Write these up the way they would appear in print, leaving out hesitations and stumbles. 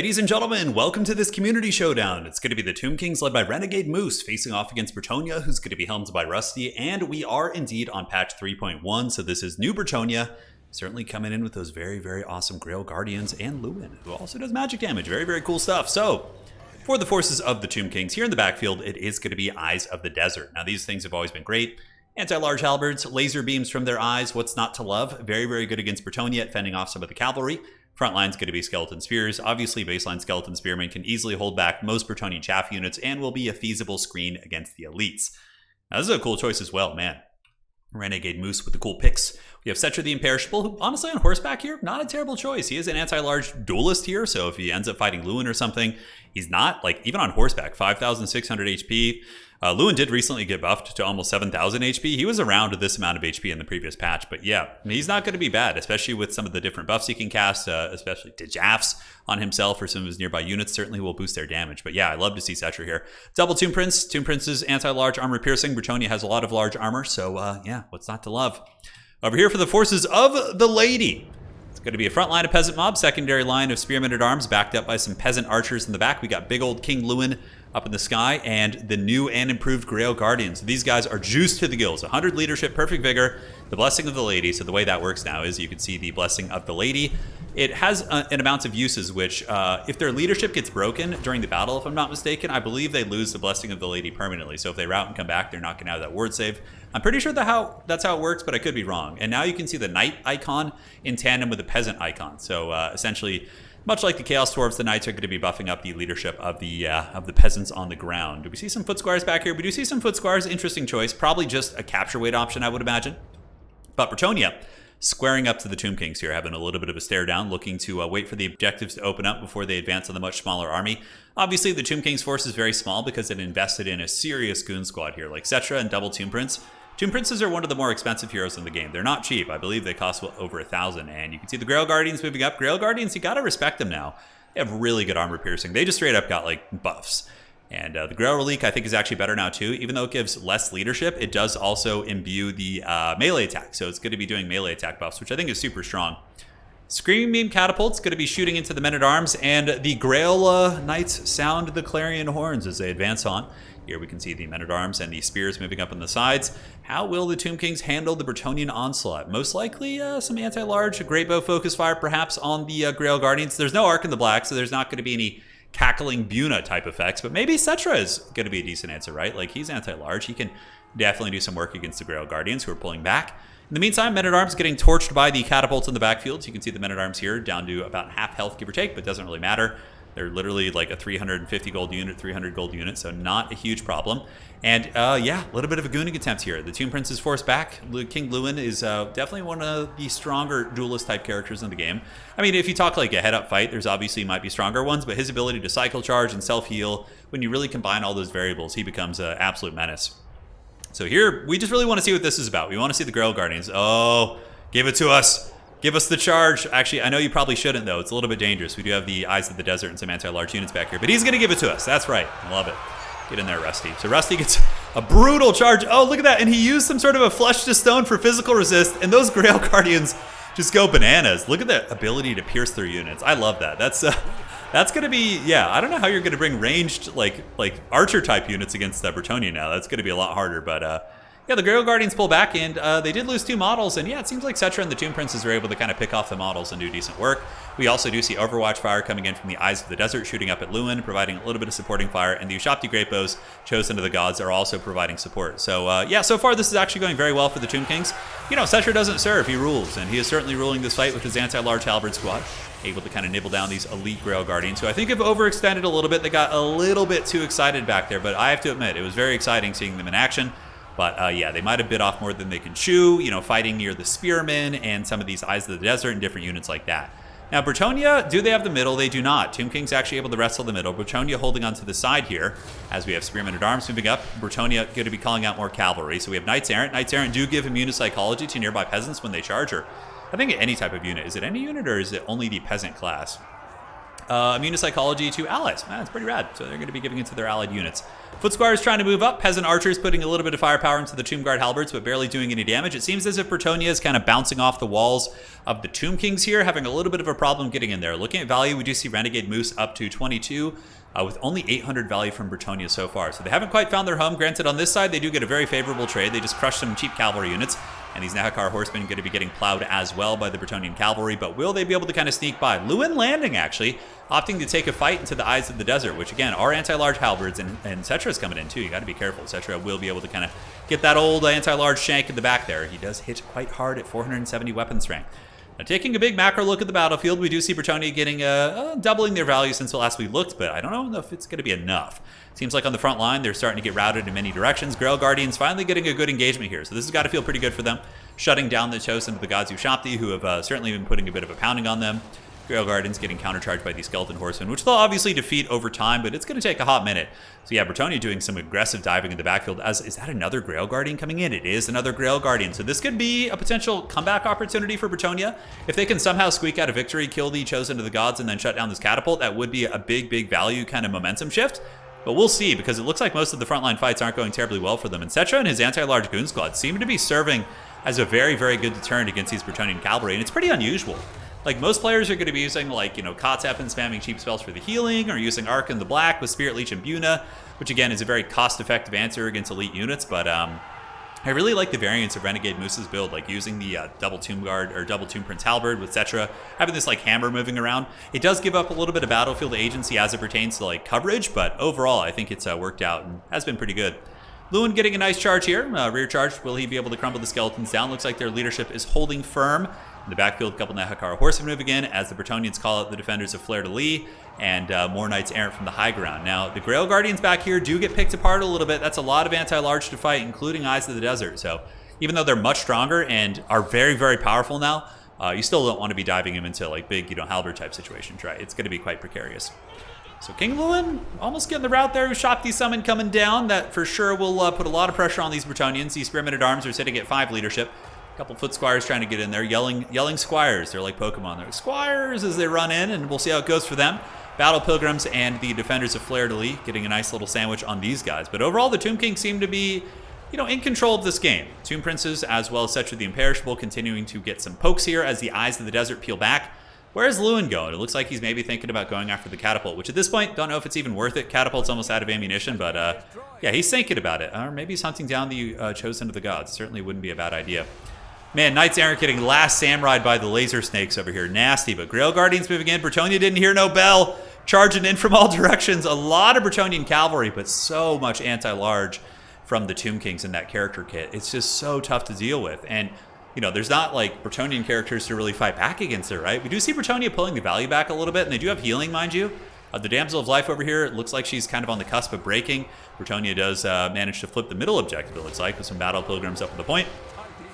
Ladies and gentlemen, welcome to this community showdown. It's going to be the Tomb Kings led by Renegade Moose facing off against Bretonnia, who's going to be helmed by Rusty, and we are indeed on patch 3.1, so this is new Bretonnia, certainly coming in with those very, very awesome Grail Guardians, and Lewin, who also does magic damage. Very, very cool stuff. So, for the forces of the Tomb Kings, here in the backfield, it is going to be Eyes of the Desert. Now, these things have always been great. Anti-large halberds, laser beams from their eyes, what's not to love? Very, very good against Bretonnia at fending off some of the cavalry. Front line's going to be Skeleton Spears. Obviously, baseline Skeleton Spearmen can easily hold back most Bretonnian chaff units and will be a feasible screen against the elites. Now, this is a cool choice as well, man. Renegade Moose with the cool picks. We have Settra the Imperishable, who honestly on horseback here, not a terrible choice. He is an anti-large duelist here, so if he ends up fighting Lewin or something, he's not, like, even on horseback, 5,600 HP. Lewin did recently get buffed to almost 7,000 HP. He was around this amount of HP in the previous patch, but yeah, he's not going to be bad, especially with some of the different buffs he can cast, especially Dijafs on himself or some of his nearby units certainly will boost their damage. But yeah, I love to see Settra here. Double Tomb Prince. Tomb Prince's anti-large armor piercing. Bretonnia has a lot of large armor, so yeah, what's not to love? Over here for the forces of the Lady. It's going to be a front line of peasant mob, secondary line of spearmen at arms, backed up by some peasant archers in the back. We got big old King Lewin up in the sky, and the new and improved Grail Guardians. These guys are juiced to the gills. 100 leadership, perfect vigor, the blessing of the Lady. So the way that works now is you can see the blessing of the Lady. It has an amount of uses, which if their leadership gets broken during the battle, if I'm not mistaken, I believe they lose the blessing of the Lady permanently. So if they rout and come back, they're not going to have that ward save. I'm pretty sure that's how it works, but I could be wrong. And now you can see the Knight icon in tandem with the Peasant icon. So essentially, much like the Chaos Dwarves, the Knights are going to be buffing up the leadership of the peasants on the ground. Do we see some Foot Squires back here? We do see some Foot Squires. Interesting choice. Probably just a capture weight option, I would imagine. But Bretonnia squaring up to the Tomb Kings here, having a little bit of a stare down, looking to wait for the objectives to open up before they advance on the much smaller army. Obviously, the Tomb Kings force is very small because it invested in a serious goon squad here, like Settra and Double Tomb Prince. Tomb Princes are one of the more expensive heroes in the game. They're not cheap. I believe they cost over 1,000. And you can see the Grail Guardians moving up. Grail Guardians, you got to respect them now. They have really good armor piercing. They just straight up got like buffs. And the Grail Relique, I think, is actually better now too. Even though it gives less leadership, it does also imbue the melee attack. So it's going to be doing melee attack buffs, which I think is super strong. Screaming Beam Catapult's going to be shooting into the men-at-arms. And the Grail Knights sound the clarion horns as they advance on. Here we can see the men-at-arms and the spears moving up on the sides. How will the Tomb Kings handle the Bretonnian onslaught? Most likely some anti-large, great bow focus fire perhaps on the Grail Guardians. There's no arc in the black, so there's not going to be any cackling Buna type effects, but maybe Settra is going to be a decent answer, right? Like, he's anti-large. He can definitely do some work against the Grail Guardians who are pulling back. In the meantime, men-at-arms getting torched by the catapults in the backfield. So you can see the men-at-arms here down to about half health, give or take, but doesn't really matter. They're literally like a 350 gold unit, 300 gold unit, so not a huge problem. And yeah, a little bit of a gooning attempt here. The Tomb Prince is forced back. King Lewin is definitely one of the stronger duelist type characters in the game. I mean, if you talk like a head-up fight, there's obviously might be stronger ones, but his ability to cycle charge and self-heal, when you really combine all those variables, he becomes an absolute menace. So here, we just really want to see what this is about. We want to see the Grail Guardians. Oh, give it to us. Give us the charge. Actually, I know you probably shouldn't, though. It's a little bit dangerous. We do have the Eyes of the Desert and some anti-large units back here. But he's going to give it to us. That's right. I love it. Get in there, Rusty. So Rusty gets a brutal charge. Oh, look at that. And he used some sort of a flesh to stone for physical resist. And those Grail Guardians just go bananas. Look at the ability to pierce through units. I love that. That's going to be, yeah, I don't know how you're going to bring ranged, like archer-type units against Bretonnia now. That's going to be a lot harder, but yeah, the Grail Guardians pull back, and they did lose 2 models, and yeah, it seems like Settra and the Tomb Princes are able to kind of pick off the models and do decent work. We also do see Overwatch fire coming in from the Eyes of the Desert, shooting up at Lewin, providing a little bit of supporting fire, and the Ushabti Great Bows, chosen to the gods, are also providing support. So yeah, so far this is actually going very well for the Tomb Kings. You know, Settra doesn't serve, he rules, and he is certainly ruling this fight with his anti-large halberd squad, able to kind of nibble down these elite Grail Guardians, who I think have overextended a little bit. They got a little bit too excited back there, but I have to admit, it was very exciting seeing them in action. But yeah, they might have bit off more than they can chew, you know, fighting near the Spearmen and some of these Eyes of the Desert and different units like that. Now, Bretonnia, do they have the middle? They do not. Tomb King's actually able to wrestle the middle. Bretonnia holding onto the side here as we have Spearmen at Arms moving up. Bretonnia going to be calling out more cavalry. So we have Knights Errant. Knights Errant do give immune to psychology to nearby peasants when they charge her. I think any type of unit. Is it any unit or is it only the peasant class? immunopsychology to allies. That's pretty rad. So they're going to be giving it to their allied units. Foot Squires trying to move up. Peasant Archers putting a little bit of firepower into the Tomb Guard Halberds, but barely doing any damage. It seems as if Bretonnia is kind of bouncing off the walls of the Tomb Kings here, having a little bit of a problem getting in there. Looking at value, we do see Renegade Moose up to 22, with only 800 value from Bretonnia so far. So they haven't quite found their home. Granted, on this side, they do get a very favorable trade. They just crushed some cheap cavalry units, and these Nahakar horsemen are going to be getting plowed as well by the Bretonnian cavalry, but will they be able to kind of sneak by? Lewin landing, actually, opting to take a fight into the eyes of the desert, which, again, are anti-large halberds, and SETTRA's coming in, too. You got to be careful. SETTRA will be able to kind of get that old anti-large shank in the back there. He does hit quite hard at 470 weapon strength. Now, taking a big macro look at the battlefield, we do see Bretonnia getting doubling their value since the last we looked, but I don't know if it's going to be enough. Seems like on the front line, they're starting to get routed in many directions. Grail Guardians finally getting a good engagement here, so this has got to feel pretty good for them, shutting down the Chosen of the Gods Ushabti, who have certainly been putting a bit of a pounding on them. Grail Guardians getting countercharged by these Skeleton Horsemen, which they'll obviously defeat over time, but it's going to take a hot minute. So yeah, Bretonnia doing some aggressive diving in the backfield. Is that another Grail Guardian coming in? It is another Grail Guardian. So this could be a potential comeback opportunity for Bretonnia. If they can somehow squeak out a victory, kill the Chosen of the Gods, and then shut down this catapult, that would be a big value kind of momentum shift. But we'll see, because it looks like most of the frontline fights aren't going terribly well for them. And SETTRA and his anti-large goon squad seem to be serving as a very good deterrent against these Bretonnian cavalry, and it's pretty unusual. Like, most players are going to be using, like, Kotep and spamming cheap spells for the healing, or using Arc in the black with Spirit Leech and Buna, which, again, is a very cost-effective answer against elite units, but I really like the variants of Renegade Moose's build, like using the double Tomb Guard, or double Tomb Prince Halberd with SETTRA, having this, like, hammer moving around. It does give up a little bit of battlefield agency as it pertains to, like, coverage, but overall, I think it's worked out and has been pretty good. Lewin getting a nice charge here, rear charge. Will he be able to crumble the skeletons down? Looks like their leadership is holding firm. In the backfield, a couple Nahakar horsemen move again as the Bretonnians call out the defenders of Fleur-de-Lis and more Knights Errant from the high ground. Now, the Grail Guardians back here do get picked apart a little bit. That's a lot of anti-large to fight, including Eyes of the Desert. So even though they're much stronger and are very powerful now, you still don't want to be diving them into like big, halberd type situations, right? It's going to be quite precarious. So King Lewin almost getting the route there. Ushabti summon coming down. That for sure will put a lot of pressure on these Bretonnians. These Spearmen at Arms are sitting at 5 leadership. A couple Foot Squires trying to get in there, yelling Squires. They're like Pokemon. They're Squires as they run in, and we'll see how it goes for them. Battle Pilgrims and the defenders of Fleur-de-Lis getting a nice little sandwich on these guys. But overall, the Tomb Kings seem to be, in control of this game. Tomb Princes, as well as SETTRA the Imperishable, continuing to get some pokes here as the Eyes of the Desert peel back. Where's Lewin going? It looks like he's maybe thinking about going after the catapult, which at this point, don't know if it's even worth it. Catapult's almost out of ammunition, but yeah, he's thinking about it. Or maybe he's hunting down the Chosen of the Gods. Certainly wouldn't be a bad idea. Man, Knights Errant getting last samurai'd by the laser snakes over here. Nasty, but Grail Guardians moving in. Bretonnia didn't hear no bell. Charging in from all directions. A lot of Bretonnian cavalry, but so much anti-large from the Tomb Kings in that character kit. It's just so tough to deal with. And, there's not, like, Bretonnian characters to really fight back against it, right? We do see Bretonnia pulling the value back a little bit, and they do have healing, mind you. The Damsel of Life over here, it looks like she's kind of on the cusp of breaking. Bretonnia does manage to flip the middle objective, it looks like, with some Battle Pilgrims up at the point.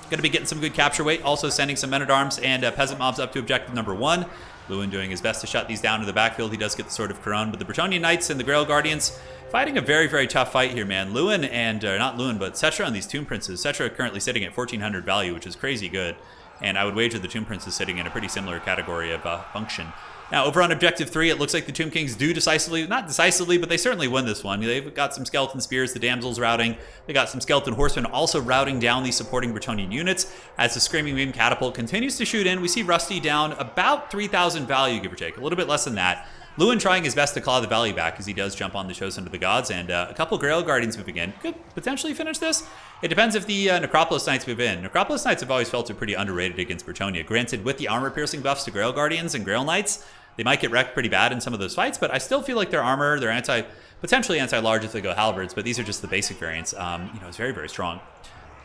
Going to be getting some good capture weight, also sending some men-at-arms and peasant mobs up to objective number 1. Lewin doing his best to shut these down to the backfield. He does get the Sword of Couronne, but the Bretonnian Knights and the Grail Guardians fighting a very tough fight here, man. Lewin and, not Lewin, but SETTRA on these Tomb Princes. SETTRA currently sitting at 1,400 value, which is crazy good. And I would wager the Tomb Prince is sitting in a pretty similar category of function. Now, over on Objective 3, it looks like the Tomb Kings do not decisively, but they certainly win this one. They've got some Skeleton Spears, the Damsels routing. They got some Skeleton Horsemen also routing down these supporting Bretonnian units. As the Screaming Beam Catapult continues to shoot in, we see Rusty down about 3,000 value, give or take. A little bit less than that. Lewin trying his best to claw the value back as he does jump on the Chosen of the Gods, and a couple Grail Guardians moving in. Could potentially finish this. It depends if the Necropolis Knights move in. Necropolis Knights have always felt pretty underrated against Bretonnia. Granted, with the armor-piercing buffs to Grail Guardians and Grail Knights, they might get wrecked pretty bad in some of those fights, but I still feel like their armor, they're potentially anti-large if they go halberds, but these are just the basic variants. It's very strong.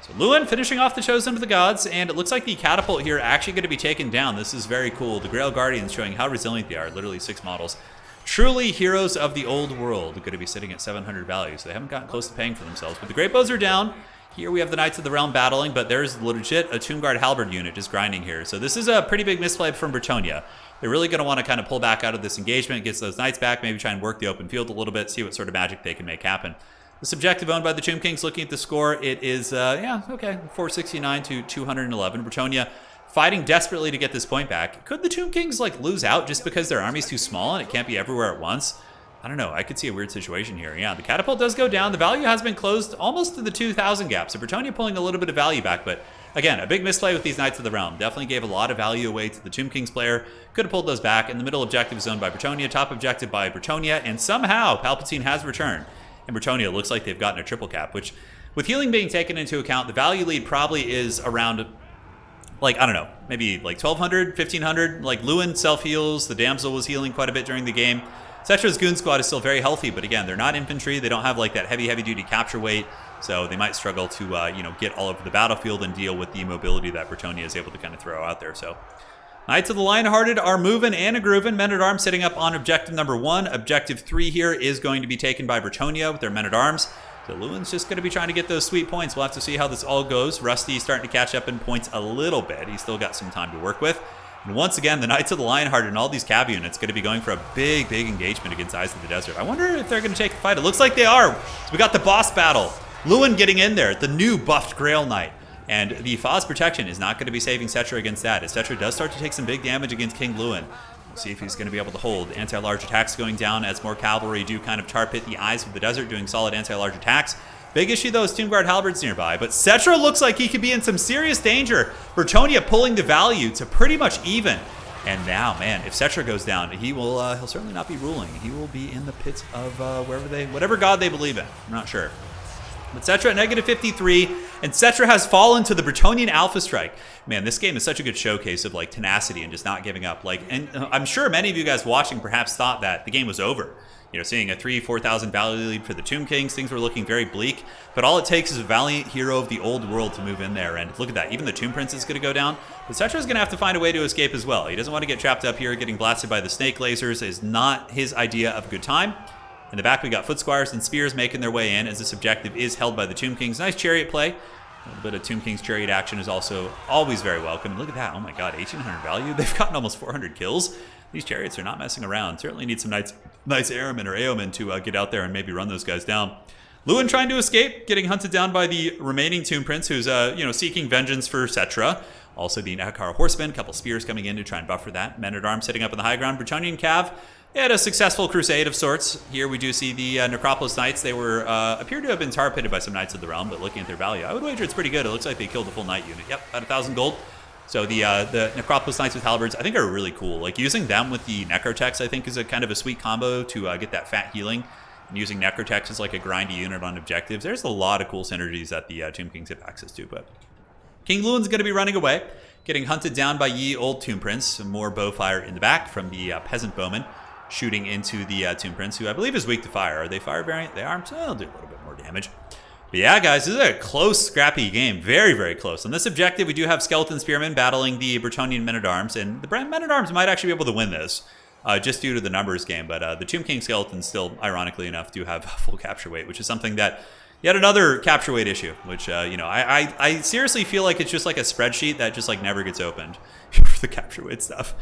So Lewin finishing off the Chosen of the Gods, and it looks like the catapult here actually going to be taken down. This is very cool. The Grail Guardians showing how resilient they are, literally 6 models. Truly heroes of the old world, going to be sitting at 700 value, so they haven't gotten close to paying for themselves. But the Great Bows are down. Here we have the Knights of the Realm battling, but there's legit a Tomb Guard Halberd unit just grinding here. So this is a pretty big misplay from Bretonnia. They're really going to want to kind of pull back out of this engagement, get those Knights back, maybe try and work the open field a little bit, see what sort of magic they can make happen. This objective owned by the Tomb Kings, looking at the score, it is, 469 to 211. Bretonnia fighting desperately to get this point back. Could the Tomb Kings like lose out just because their army's too small and it can't be everywhere at once? I don't know. I could see a weird situation here. Yeah, the catapult does go down. The value has been closed almost to the 2,000 gap. So Bretonnia pulling a little bit of value back, but again, a big misplay with these Knights of the Realm. Definitely gave a lot of value away to the Tomb Kings player. Could have pulled those back. In the middle objective is owned by Bretonnia, top objective by Bretonnia, and somehow Palpatine has returned. And Bretonnia looks like they've gotten a triple cap, which with healing being taken into account, the value lead probably is around, like, I don't know, maybe like 1,200, 1,500. Like Lewin self-heals. The Damsel was healing quite a bit during the game. SETTRA's Goon Squad is still very healthy, but again, they're not infantry. They don't have like that heavy duty capture weight, so they might struggle to get all over the battlefield and deal with the mobility that Bretonnia is able to kind of throw out there. So Knights of the Lionhearted are moving and a grooving. Men-at-Arms sitting up on objective number 1. Objective 3 here is going to be taken by Bretonnia with their Men-at-Arms. So Lewin's just going to be trying to get those sweet points. We'll have to see how this all goes. Rusty's starting to catch up in points a little bit. He's still got some time to work with. And once again, the Knights of the Lionhearted and all these cav units going to be going for a big engagement against Eyes of the Desert. I wonder if they're going to take the fight. It looks like they are. So we got the boss battle. Lewin getting in there, the new buffed Grail Knight. And the Foz protection is not going to be saving SETTRA against that, as SETTRA does start to take some big damage against King Lewin. We'll see if he's going to be able to hold. Anti-large attacks going down as more cavalry do kind of tar pit the Eyes of the Desert, doing solid anti-large attacks. Big issue though is Tomb Guard Halberds nearby, but SETTRA looks like he could be in some serious danger. Bretonnia pulling the value to pretty much even. And now, man, if SETTRA goes down, he'll certainly not be ruling. He will be in the pits of whatever god they believe in. I'm not sure. But SETTRA at negative 53, and SETTRA has fallen to the Bretonian Alpha Strike. Man, this game is such a good showcase of like tenacity and just not giving up. And I'm sure many of you guys watching perhaps thought that the game was over. Seeing a 4,000 value lead for the Tomb Kings, things were looking very bleak. But all it takes is a valiant hero of the old world to move in there. And look at that, even the Tomb Prince is going to go down. But SETTRA's going to have to find a way to escape as well. He doesn't want to get trapped up here. Getting blasted by the snake lasers is not his idea of a good time. In the back, we got Foot Squires and Spears making their way in, as this objective is held by the Tomb Kings. Nice chariot play. A little bit of Tomb King's chariot action is also always very welcome. Look at that. Oh my god, 1,800 value. They've gotten almost 400 kills. These chariots are not messing around. Certainly need some nice airmen or AOmen to get out there and maybe run those guys down. Lewin trying to escape, getting hunted down by the remaining Tomb Prince, who's seeking vengeance for SETTRA. Also the Nehekara Horsemen, a couple spears coming in to try and buffer that. Men-at-Arms sitting up on the high ground. Bretonian Cav, they had a successful crusade of sorts. Here we do see the Necropolis Knights. They were appear to have been tar pitted by some Knights of the Realm, but looking at their value, I would wager it's pretty good. It looks like they killed the full Knight unit. Yep, about 1,000 gold. So the Necropolis Knights with Halberds, I think, are really cool. Like using them with the Necrotex, I think, is a kind of a sweet combo to get that fat healing. And using Necrotex as like a grindy unit on objectives. There's a lot of cool synergies that the Tomb Kings have access to. But King Lewin's going to be running away, getting hunted down by ye old Tomb Prince. Some more bowfire in the back from the peasant bowmen, shooting into the Tomb Prince, who I believe is weak to fire. Are they fire variant? They are, so they'll do a little bit more damage. But yeah, guys, this is a close, scrappy game. Very close. On this objective, we do have Skeleton Spearmen battling the Bretonian Men-at-Arms, and the Men-at-Arms might actually be able to win this, just due to the numbers game. But the Tomb King Skeletons still, ironically enough, do have full capture weight, which is something that, yet another capture weight issue, which, I seriously feel like it's just like a spreadsheet that just like never gets opened for the capture weight stuff.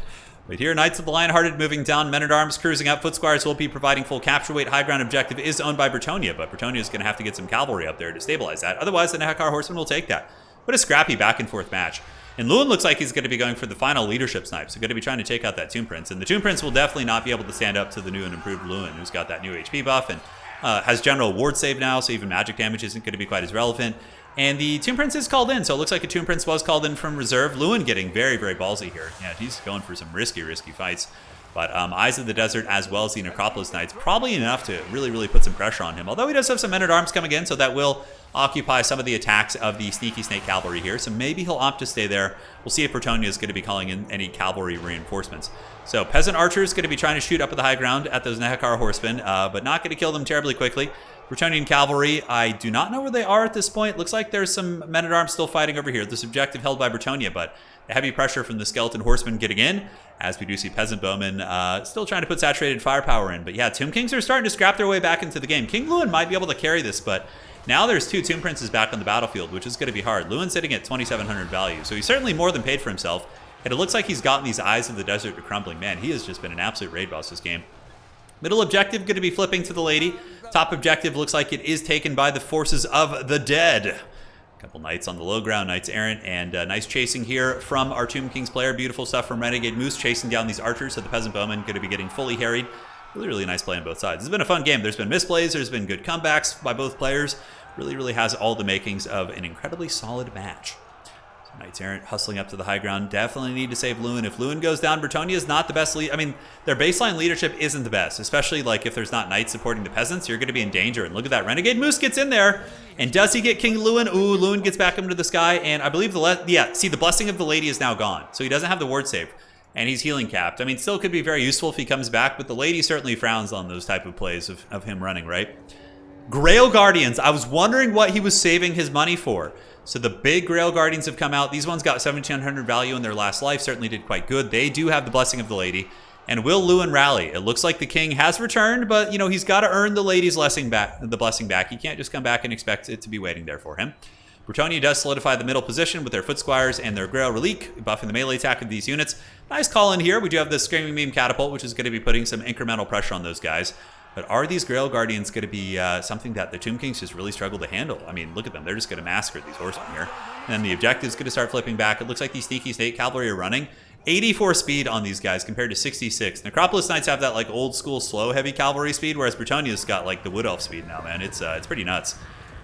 But here, Knights of the Lionhearted moving down, Men-at-Arms cruising up. Foot Squires will be providing full capture weight. High ground objective is owned by Bretonnia, but Bretonnia is going to have to get some cavalry up there to stabilize that. Otherwise, the Nehekara Horsemen will take that. What a scrappy back and forth match. And Lewin looks like he's going to be going for the final leadership snipe, so going to be trying to take out that Tomb Prince. And the Tomb Prince will definitely not be able to stand up to the new and improved Lewin, who's got that new HP buff and has general ward save now, so even magic damage isn't going to be quite as relevant. And the Tomb Prince is called in, so it looks like a Tomb Prince was called in from reserve. Lewin getting very ballsy here. Yeah, he's going for some risky fights. But Eyes of the Desert, as well as the Necropolis Knights, probably enough to really put some pressure on him. Although he does have some Men-at-Arms coming in, so that will occupy some of the attacks of the Sneaky Snake Cavalry here. So maybe he'll opt to stay there. We'll see if Bretonnia is going to be calling in any cavalry reinforcements. So Peasant Archers is going to be trying to shoot up at the high ground at those Nehekara Horsemen, but not going to kill them terribly quickly. Bretonian Cavalry, I do not know where they are at this point. Looks like there's some Men-at-Arms still fighting over here. This objective held by Bretonnia, but the heavy pressure from the Skeleton Horsemen getting in, as we do see Peasant Bowmen still trying to put saturated firepower in. But yeah, Tomb Kings are starting to scrap their way back into the game. King Lewin might be able to carry this, but now there's two Tomb Princes back on the battlefield, which is going to be hard. Lewin's sitting at 2,700 value, so he's certainly more than paid for himself. And it looks like he's gotten these Eyes of the Desert to crumbling. Man, he has just been an absolute raid boss this game. Middle objective going to be flipping to the lady. Top objective looks like it is taken by the forces of the dead. Couple knights on the low ground, knights errant, and nice chasing here from our Tomb Kings player. Beautiful stuff from Renegade Moose chasing down these archers. So the peasant bowmen going to be getting fully harried. Really, really nice play on both sides. It's been a fun game. There's been misplays. There's been good comebacks by both players. Really, really has all the makings of an incredibly solid match. So knights errant hustling up to the high ground. Definitely need to save Lewin. If Lewin goes down, Bretonnia is not the best lead. I mean, their baseline leadership isn't the best, especially like if there's not knights supporting the peasants. You're going to be in danger. And look at that. Renegade Moose gets in there. And does he get King Lewin? Ooh, Lewin gets back into the sky. And I believe see, the blessing of the lady is now gone. So he doesn't have the ward save. And he's healing capped. I mean, still could be very useful if he comes back, but the lady certainly frowns on those type of plays of him running, right? Grail Guardians. I was wondering what he was saving his money for. So the big Grail Guardians have come out. These ones got 1,700 value in their last life. Certainly did quite good. They do have the blessing of the lady. And will Lewin rally? It looks like the king has returned, but, you know, he's got to earn the lady's blessing back. He can't just come back and expect it to be waiting there for him. Bretonnia does solidify the middle position with their foot squires and their Grail Relique, buffing the melee attack of these units. Nice call in here. We do have the Screaming Beam Catapult, which is going to be putting some incremental pressure on those guys. But are these Grail Guardians going to be something that the Tomb Kings just really struggle to handle? I mean, look at them. They're just going to massacre these horsemen here. And then the objective is going to start flipping back. It looks like these Sneaky Snake Cavalry are running. 84 speed on these guys compared to 66. Necropolis Knights have that like old school slow heavy cavalry speed, whereas Bretonnia's got like the Wood Elf speed now, man. It's pretty nuts.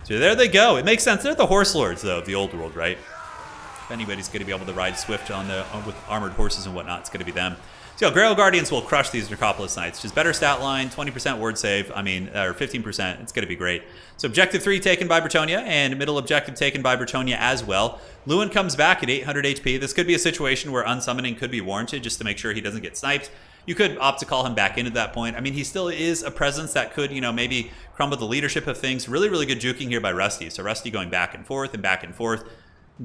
So there they go. It makes sense. They're the horse lords, though, of the old world, right? If anybody's going to be able to ride swift with armored horses and whatnot, it's going to be them. So Grail Guardians will crush these Necropolis Knights. Just better stat line, 20% ward save. I mean, or 15%. It's going to be great. So objective 3 taken by Bretonnia, and middle objective taken by Bretonnia as well. Lewin comes back at 800 HP. This could be a situation where unsummoning could be warranted just to make sure he doesn't get sniped. You could opt to call him back in at that point. I mean, he still is a presence that could, you know, maybe crumble the leadership of things. Really, really good juking here by Rusty. So Rusty going back and forth,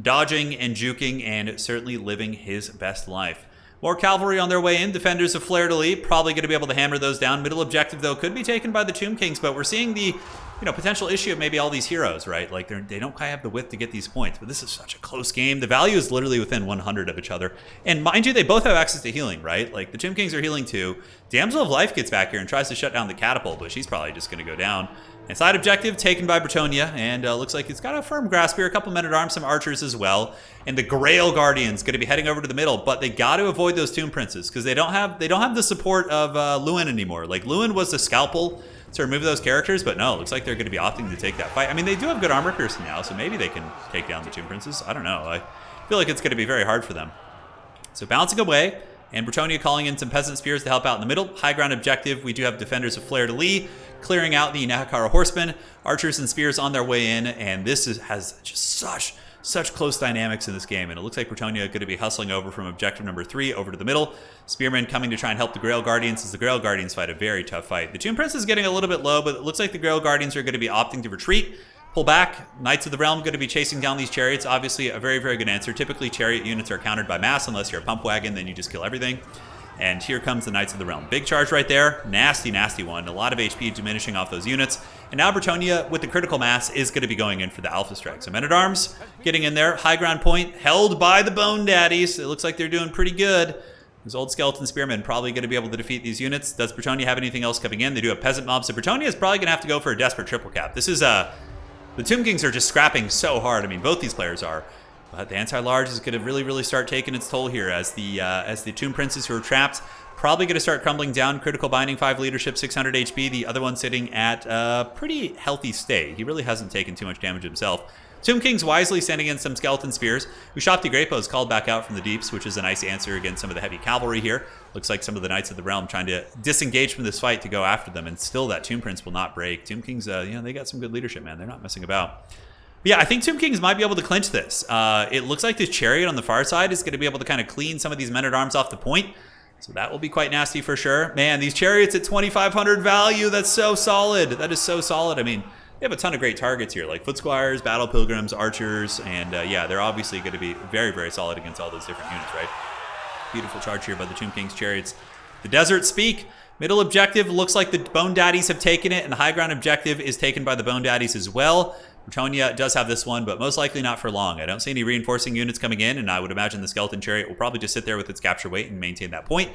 dodging and juking, and certainly living his best life. More cavalry on their way in. Defenders of Fleur-de-Lis probably going to be able to hammer those down. Middle objective, though, could be taken by the Tomb Kings, but we're seeing the, you know, potential issue of maybe all these heroes, right? Like, they don't quite have the width to get these points, but this is such a close game. The value is literally within 100 of each other. And mind you, they both have access to healing, right? Like, the Tomb Kings are healing too. Damsel of Life gets back here and tries to shut down the catapult, but she's probably just going to go down. And side objective taken by Bretonnia, and looks like it's got a firm grasp here. A couple men-at-arms, some archers as well. And the Grail Guardians going to be heading over to the middle, but they got to avoid those Tomb Princes because they don't have the support of Lewin anymore. Like, Lewin was the scalpel to remove those characters, but no, it looks like they're going to be opting to take that fight. I mean, they do have good armor piercing now, so maybe they can take down the Tomb Princes. I don't know. I feel like it's going to be very hard for them. So bouncing away, and Bretonnia calling in some Peasant Spears to help out in the middle. High ground objective, we do have Defenders of Fleur-de-Lis clearing out the Nahakara Horsemen. Archers and Spears on their way in, and this has just such close dynamics in this game, and it looks like Bretonnia going to be hustling over from objective number 3 over to the middle. Spearmen coming to try and help the Grail Guardians as the Grail Guardians fight a very tough fight. The Tomb Prince is getting a little bit low, but it looks like the Grail Guardians are going to be opting to retreat. Pull back. Knights of the Realm going to be chasing down these chariots. Obviously, a very, very good answer. Typically, chariot units are countered by mass unless you're a pump wagon, then you just kill everything. And here comes the Knights of the Realm. Big charge right there. Nasty, nasty one. A lot of HP diminishing off those units. And now Bretonnia, with the critical mass, is going to be going in for the Alpha Strike. So Men-at-Arms getting in there. High ground point held by the Bone Daddies. It looks like they're doing pretty good. Those old Skeleton Spearmen probably going to be able to defeat these units. Does Bretonnia have anything else coming in? They do have Peasant Mobs. So Bretonnia is probably going to have to go for a desperate triple cap. This is the Tomb Kings are just scrapping so hard. I mean, both these players are. But the anti-large is going to really, really start taking its toll here as the Tomb Princes who are trapped probably going to start crumbling down. Critical Binding, 5 leadership, 600 HP. The other one sitting at a pretty healthy state. He really hasn't taken too much damage himself. Tomb Kings wisely sending in some Skeleton Spears. Ushapti Grepo is called back out from the deeps, which is a nice answer against some of the heavy cavalry here. Looks like some of the Knights of the Realm trying to disengage from this fight to go after them, and still that Tomb Prince will not break. Tomb Kings, they got some good leadership, man. They're not messing about. But yeah, I think Tomb Kings might be able to clinch this. It looks like this chariot on the far side is going to be able to kind of clean some of these men-at-arms off the point. So that will be quite nasty for sure. Man, these chariots at 2,500 value, that's so solid. That is so solid. I mean, they have a ton of great targets here, like Foot Squires, Battle Pilgrims, Archers, and yeah, they're obviously going to be very, very solid against all those different units, right? Beautiful charge here by the Tomb Kings chariots. The Desert Speak. Middle objective looks like the Bone Daddies have taken it, and the high ground objective is taken by the Bone Daddies as well. Bretonnia does have this one, but most likely not for long. I don't see any reinforcing units coming in, and I would imagine the Skeleton Chariot will probably just sit there with its capture weight and maintain that point.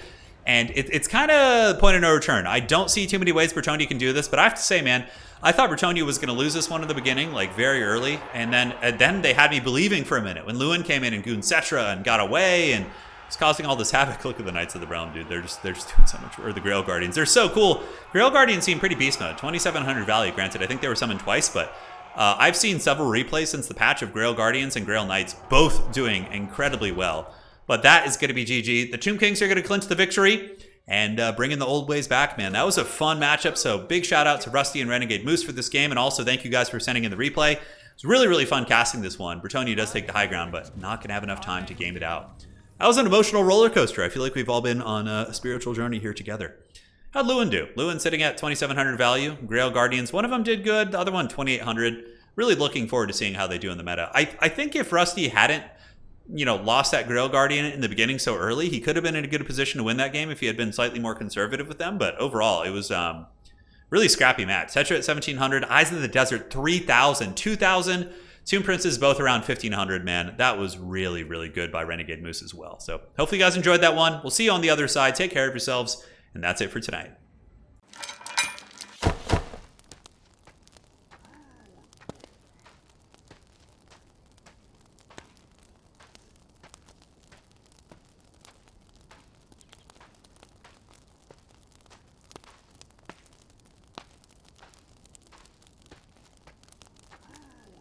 And it's kind of the point of no return. I don't see too many ways Bretonnia can do this, but I have to say, man, I thought Bretonnia was going to lose this one in the beginning, like very early, and then they had me believing for a minute when Lewin came in and gooned SETTRA and got away and was causing all this havoc. Look at the Knights of the Realm, dude. They're just doing so much. Or the Grail Guardians. They're so cool. Grail Guardians seem pretty beast mode. 2,700 value. Granted, I think they were summoned twice, but I've seen several replays since the patch of Grail Guardians and Grail Knights, both doing incredibly well. But that is going to be GG. The Tomb Kings are going to clinch the victory and bring in the old ways back, man. That was a fun matchup, so big shout out to Rusty and Renegade Moose for this game, and also thank you guys for sending in the replay. It's really, really fun casting this one. Bretonnia does take the high ground, but not going to have enough time to game it out. That was an emotional roller coaster. I feel like we've all been on a spiritual journey here together. How'd Lewin do? Lewin sitting at 2,700 value. Grail Guardians, one of them did good, the other one 2,800. Really looking forward to seeing how they do in the meta. I think if Rusty hadn't, lost that Grail Guardian in the beginning so early, he could have been in a good position to win that game if he had been slightly more conservative with them. But overall, it was really scrappy match. SETTRA at 1,700, Eyes of the Desert 3,000, 2,000. Tomb Princes both around 1,500, man. That was really, really good by Renegade Moose as well. So hopefully you guys enjoyed that one. We'll see you on the other side. Take care of yourselves. And that's it for tonight.